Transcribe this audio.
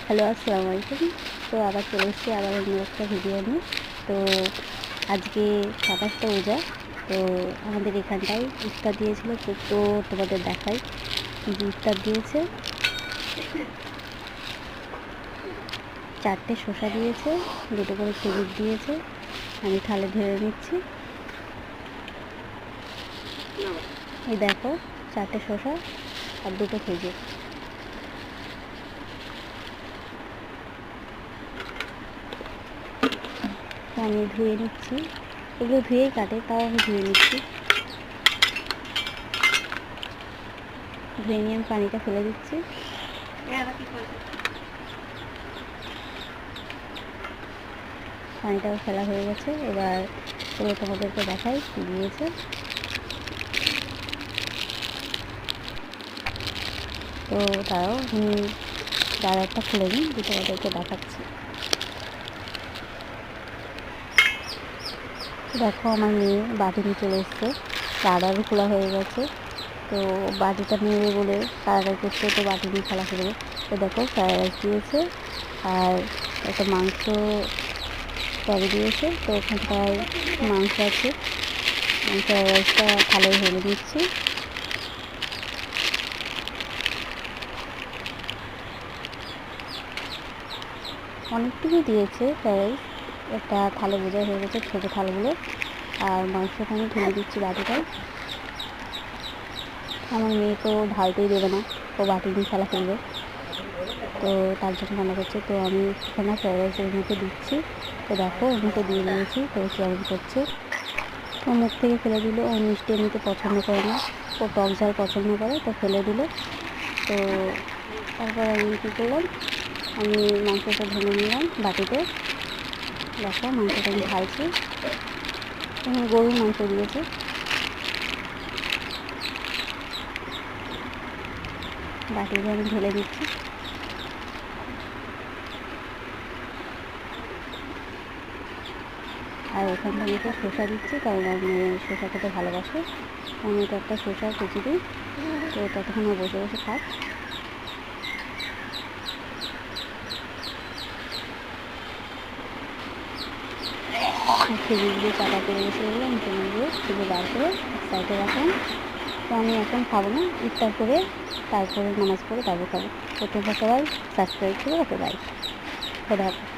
Hello, আসসালামু আলাইকুম। তো আবার চলে এসেছি আবার অন্য একটা ভিডিও নিয়ে। তো আজকে 27টা রোজা। তো আমাদের এখানটায় ইফতার দিয়েছিল, তো তোমাদের দেখাই যে ইফতার দিয়েছে। 4টে শসা দিয়েছে, 2টো করে খেজুর দিয়েছে। আমি থালে ঢেলে নিচ্ছি। এই দেখো, 4টে শসা আর 2টো খেজুর। আমি ধুয়ে নিচ্ছি, এগুলো ধুয়েই কাটে, তাও আমি ধুয়ে নিচ্ছি। ধুয়ে নিয়ে আমি পানিটা ফেলে দিচ্ছি। পানিটাও ফেলা হয়ে গেছে। এবার এগুলো তোমাদেরকে দেখাই কী দিয়েছে। তো তাও আমি দাদারটা খুলে নিই, তোমাদেরকে দেখাচ্ছি। দেখো, আমার মেয়ে বাটি নিয়ে চলে এসছে, দাদারও খোলা হয়ে গেছে। তো বাটিটা নেবে বলে তাড়াতাড়ি করছে, তো বাটি নিয়ে খেলা করবে। তো দেখো, ফ্রাইড রাইস দিয়েছে আর একটা মাংস তবে দিয়েছে। তো ওখানটায় মাংস আছে, ফ্রাইড রাইসটা থালায় ঢেলে দিচ্ছি। অনেকটুকুই দিয়েছে ফ্রাইড রাইস, একটা থালে বোঝা হয়ে গেছে, ছোটো থালগুলো। আর মাংসটা আমি ঢেলে দিচ্ছি বাটিটায়। আমার মেয়ে তো ঢালতেই দেবে না, ও বাটি নিয়ে খেলা খেলবে, তো তার জন্য রান্না করছে। তো আমি এখানে ফ্রাইড রাইসের মধ্যে দিচ্ছি। তো দেখো, ওর মধ্যে দিয়ে দিয়েছি। তো কেমন করছে, ও মুখ থেকে ফেলে দিল। ও মিষ্টি এমনিতে পছন্দ করে না, ও টক ঝাল পছন্দ করে, তো ফেলে দিল। তো তারপর আমি কী করলাম, আমি মাংসটা ঢেলে নিলাম বাটিতে। দেখো, মাংসটা আমি ঢালছি। এখানে গরুর মাংস দিয়েছে। বাটিতে আমি ঢেলে দিচ্ছি। আর এখানটা আমি একটু শসা দিচ্ছি, কারণ আমি শসা খেতে ভালোবাসি। আমি তো একটা শসা কুচি দিই। তো ততক্ষণ ও বসে বসে খাক। খেজুরগুলো চাপা পড়ে গেছে বলে আমি খেজুরগুলো খুঁজে বার করে সাইডে রাখলাম। তো আমি এখন খাবো না, ইফতার করে তারপরে নামাজ পড়ে তারপর খাবো। তো তোমরা সবাই সাবস্ক্রাইব করো। ওকে, বাই, খোদা হাফেজ।